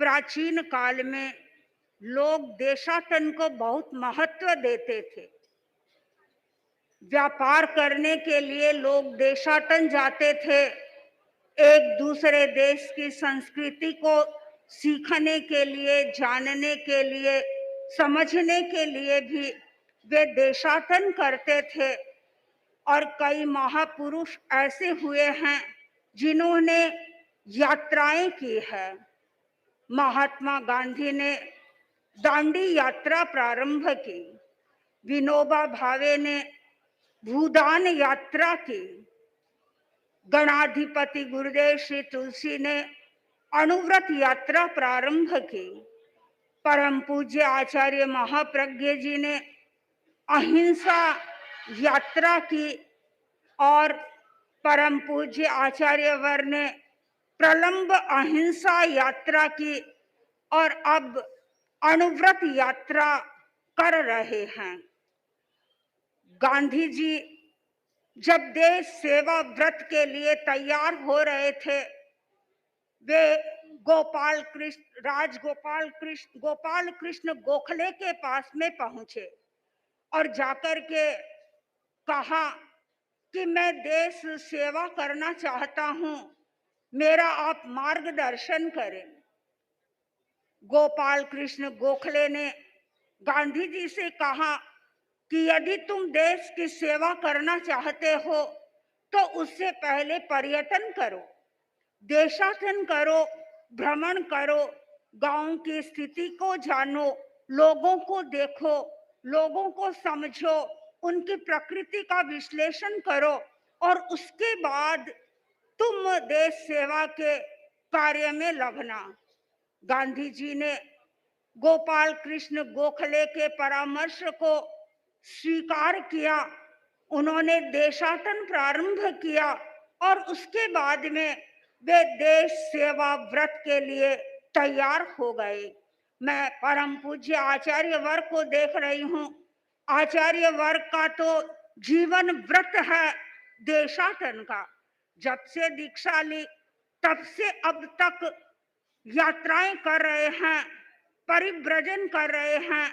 प्राचीन काल में लोग देशाटन को बहुत महत्व देते थे। व्यापार करने के लिए लोग देशाटन जाते थे। एक दूसरे देश की संस्कृति को सीखने के लिए, जानने के लिए, समझने के लिए भी वे देशाटन करते थे। और कई महापुरुष ऐसे हुए हैं जिन्होंने यात्राएं की है। महात्मा गांधी ने दांडी यात्रा प्रारंभ की, विनोबा भावे ने भूदान यात्रा की, गणाधिपति गुरुदेव श्री तुलसी ने अणुव्रत यात्रा प्रारंभ की, परम पूज्य आचार्य महाप्रज्ञ जी ने अहिंसा यात्रा की और परम पूज्य आचार्य वर ने प्रलंब अहिंसा यात्रा की और अब अणुव्रत यात्रा कर रहे हैं। गांधी जी जब देश सेवा व्रत के लिए तैयार हो रहे थे, वे गोपाल कृष्ण गोखले के पास में पहुंचे और जाकर के कहा कि मैं देश सेवा करना चाहता हूं, मेरा आप मार्गदर्शन करें। गोपाल कृष्ण गोखले ने गांधी जी से कहा कि यदि तुम देश की सेवा करना चाहते हो तो उससे पहले पर्यटन करो, देशाटन करो, भ्रमण करो, गांव की स्थिति को जानो, लोगों को देखो, लोगों को समझो, उनकी प्रकृति का विश्लेषण करो और उसके बाद तुम देश सेवा के कार्य में लगना। गांधी जी ने गोपाल कृष्ण गोखले के परामर्श को स्वीकार किया। उन्होंने देशाटन प्रारंभ किया और उसके बाद में वे देश सेवा व्रत के लिए तैयार हो गए। मैं परम पूज्य आचार्य वर्ग को देख रही हूँ। आचार्य वर्ग का तो जीवन व्रत है देशाटन का। जब से दीक्षा ली तब से अब तक यात्राएं कर रहे हैं, परिव्रजन कर रहे हैं,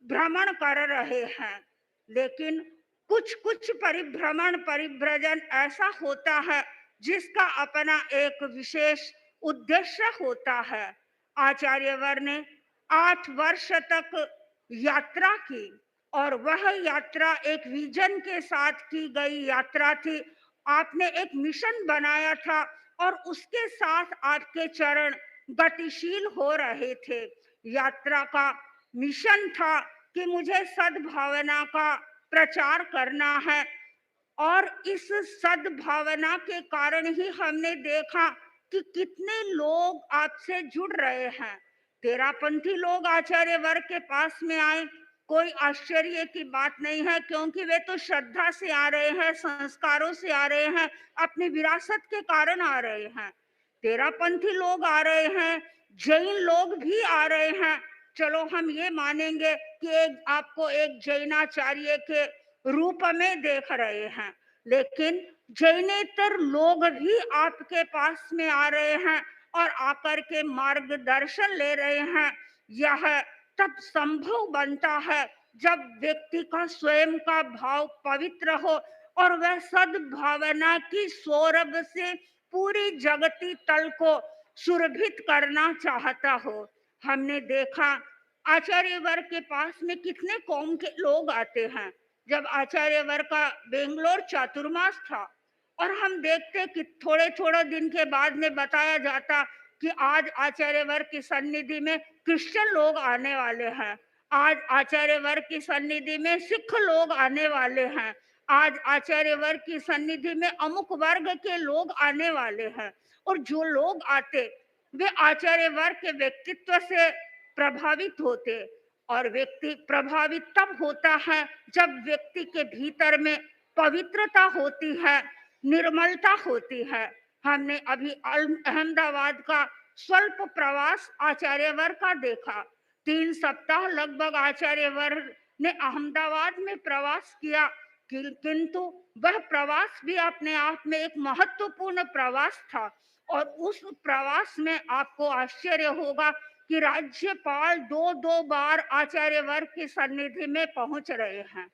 भ्रमण कर रहे हैं। लेकिन कुछ कुछ परिभ्रमण परिव्रजन ऐसा होता है जिसका अपना एक विशेष उद्देश्य होता है। आचार्यवर ने 8 वर्ष तक यात्रा की और वह यात्रा एक विजन के साथ की गई यात्रा थी। आपने एक मिशन बनाया था और उसके साथ आपके चरण गतिशील हो रहे थे। यात्रा का मिशन था कि मुझे सद्भावना का प्रचार करना है और इस सद्भावना के कारण ही हमने देखा कि कितने लोग आपसे जुड़ रहे हैं। तेरापंथी लोग आचार्य वर्ग के पास में आए, कोई आश्चर्य की बात नहीं है, क्योंकि वे तो श्रद्धा से आ रहे हैं, संस्कारों से आ रहे हैं, अपनी विरासत के कारण आ रहे हैं। तेरापंथी लोग आ रहे हैं, जैन लोग भी आ रहे हैं। चलो हम ये मानेंगे कि आपको एक जैनाचार्य के रूप में देख रहे हैं, लेकिन जैनेतर लोग भी आपके पास में आ रहे हैं और आकर के मार्गदर्शन ले रहे हैं। यह तब संभव बनता है जब व्यक्ति का स्वयं का भाव पवित्र हो और वह सद्भावना की सौरभ से पूरी जगती तल को सुरभित करना चाहता हो। हमने देखा आचार्य वर्ग के पास में कितने कौम के लोग आते हैं। जब आचार्य वर्ग का बेंगलोर चातुर्मास था और हम देखते कि थोड़े थोड़े दिन के बाद में बताया जाता कि आज आचार्य वर्ग की सन्निधि में क्रिश्चियन लोग आने वाले हैं, आज आचार्य वर्ग की सन्निधि में सिख लोग आने वाले हैं, आज आचार्य वर्ग की सन्निधि में अमुक वर्ग के लोग आने वाले हैं। और जो लोग आते वे आचार्य वर्ग के व्यक्तित्व से प्रभावित होते और व्यक्ति प्रभावित तब होता है जब व्यक्ति के भीतर में पवित्रता होती है, निर्मलता होती है। हमने अभी अहमदाबाद का स्वल्प प्रवास आचार्यवर का देखा। 3 सप्ताह लगभग आचार्यवर ने अहमदाबाद में प्रवास किया, किंतु वह प्रवास भी अपने आप में एक महत्वपूर्ण प्रवास था। और उस प्रवास में आपको आश्चर्य होगा कि राज्यपाल 2-2 बार आचार्य वर्ग की सन्निधि में पहुंच रहे हैं।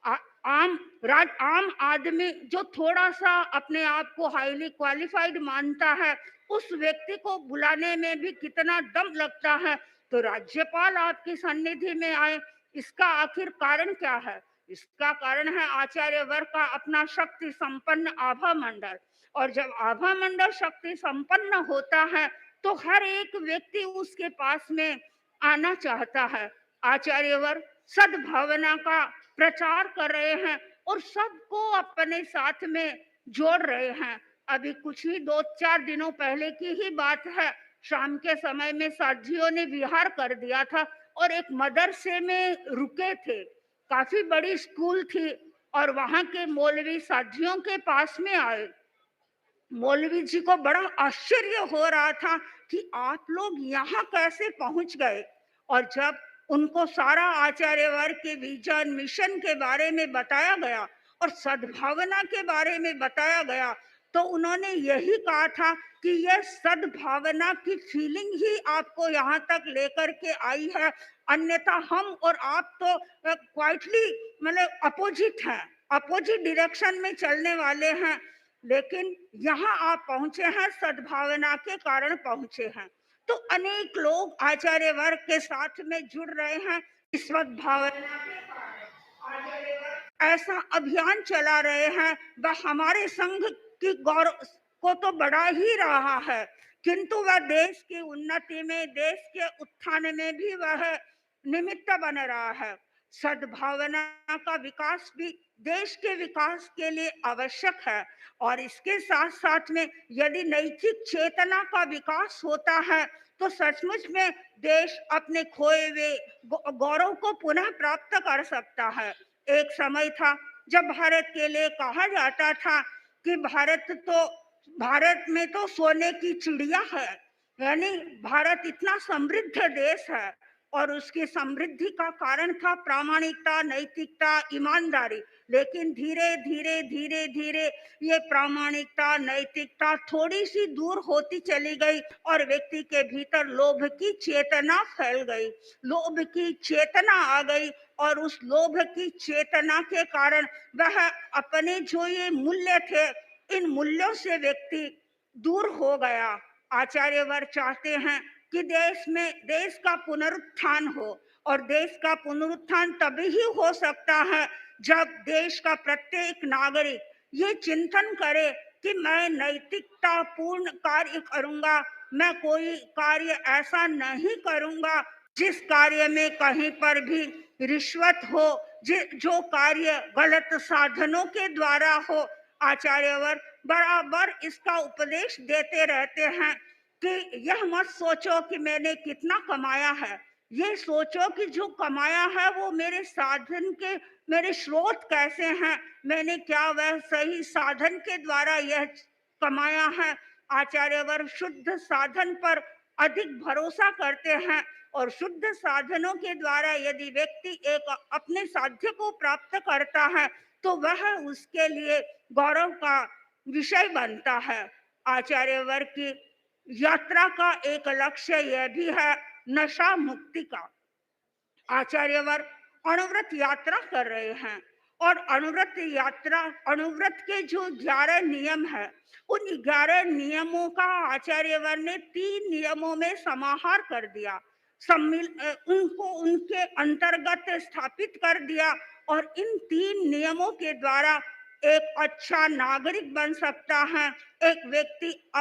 आ- आम आदमी जो थोड़ा सा अपने आप को हाईली क्वालिफाइड मानता है, उस व्यक्ति को बुलाने में भी कितना दम लगता है। तो राज्यपाल आपकी सन्निधि में आए, इसका आखिर कारण क्या है? इसका कारण है आचार्य वर्ग का अपना शक्ति संपन्न आभा मंडल। और जब आभा मंडल शक्ति संपन्न होता है तो हर एक व्यक्ति उसके पास में आना चाहता है। आचार्य वर्ग सद्भावना का प्रचार कर रहे हैं और सबको अपने साथ में जोड़ रहे हैं। अभी कुछ ही 2-4 दिनों पहले की ही बात है, शाम के समय में साथियों ने विहार कर दिया था और एक मदरसे में रुके थे। काफी बड़ी स्कूल थी और वहां के मौलवी साथियों के पास में आए। मौलवी जी को बड़ा आश्चर्य हो रहा था कि आप लोग यहाँ कैसे पहुंच गए। और जब उनको सारा आचार्य वर्ग के विजन मिशन के बारे में बताया गया और सद्भावना के बारे में बताया गया, तो उन्होंने यही कहा था कि यह सद्भावना की फीलिंग ही आपको यहाँ तक लेकर के आई है, अन्यथा हम और आप तो क्वाइटली मतलब अपोजिट हैं, अपोजिट डायरेक्शन में चलने वाले हैं। लेकिन यहाँ आप पहुंचे हैं, सद्भावना के कारण पहुंचे हैं। तो अनेक लोग आचार्य वर्ग के साथ में जुड़ रहे हैं इस सद्भावना के कारण। आचार्य वर्ग ऐसा अभियान चला रहे हैं, वह हमारे संघ की गौरव को तो बढ़ा ही रहा है, किंतु वह देश की उन्नति में, देश के उत्थान में भी वह निमित्त बन रहा है। सद्भावना का विकास भी देश के विकास के लिए आवश्यक है और इसके साथ साथ में यदि नैतिक चेतना का विकास होता है तो सचमुच में देश अपने खोए हुए गौरव को पुनः प्राप्त कर सकता है। एक समय था जब भारत के लिए कहा जाता था कि भारत में तो सोने की चिड़िया है, यानी भारत इतना समृद्ध देश है और उसकी समृद्धि का कारण था प्रामाणिकता, नैतिकता, ईमानदारी। लेकिन धीरे धीरे धीरे धीरे ये प्रामाणिकता, नैतिकता थोड़ी सी दूर होती चली गई और व्यक्ति के भीतर लोभ की चेतना फैल गई, लोभ की चेतना आ गई और उस लोभ की चेतना के कारण वह अपने जो ये मूल्य थे, इन मूल्यों से व्यक्ति दूर हो गया। आचार्य वर्ग चाहते हैं कि देश का पुनरुत्थान हो और देश का पुनरुत्थान तभी ही हो सकता है जब देश का प्रत्येक नागरिक ये चिंतन करे कि मैं नैतिकता पूर्ण कार्य करूंगा, मैं कोई कार्य ऐसा नहीं करूंगा जिस कार्य में कहीं पर भी रिश्वत हो, जो कार्य गलत साधनों के द्वारा हो। आचार्य वर्ग बराबर इसका उपदेश देते रहते हैं कि यह मत सोचो कि मैंने कितना कमाया है, ये सोचो कि जो कमाया है वो मेरे साधन के, मेरे स्रोत कैसे हैं, मैंने क्या वह सही साधन के द्वारा यह कमाया है। आचार्य वर्ग शुद्ध साधन पर अधिक भरोसा करते हैं और शुद्ध साधनों के द्वारा यदि व्यक्ति एक अपने साध्य को प्राप्त करता है तो वह उसके लिए गौरव का विषय बनता है। आचार्य वर्ग की यात्रा का एक लक्ष्य यह भी है नशा मुक्ति का। आचार्य वर्ग अणुव्रत यात्रा कर रहे हैं और अणुव्रत के जो 11 नियम है, उन 11 नियमों का आचार्य वर्ग ने 3 नियमों में समाहार कर दिया, उनको उनके अंतर्गत स्थापित कर दिया और इन 3 नियमों के द्वारा एक अच्छा नागरिक बन सकता है, एक व्यक्ति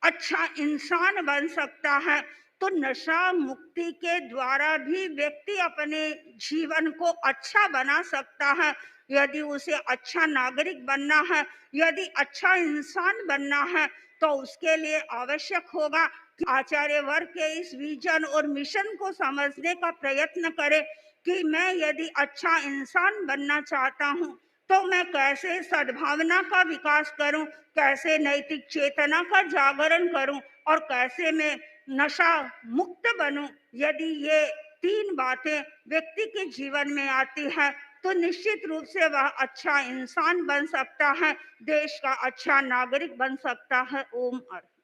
अच्छा इंसान बन सकता है। तो नशा मुक्ति के द्वारा भी व्यक्ति अपने जीवन को अच्छा बना सकता है। यदि उसे अच्छा नागरिक बनना है, यदि अच्छा इंसान बनना है, तो उसके लिए आवश्यक होगा कि आचार्य वर्ग के इस विजन और मिशन को समझने का प्रयत्न करे कि मैं यदि अच्छा इंसान बनना चाहता हूँ तो मैं कैसे सद्भावना का विकास करूं, कैसे नैतिक चेतना का जागरण करूं और कैसे मैं नशा मुक्त बनूं। यदि ये 3 बातें व्यक्ति के जीवन में आती है तो निश्चित रूप से वह अच्छा इंसान बन सकता है, देश का अच्छा नागरिक बन सकता है। ओम अर्थ।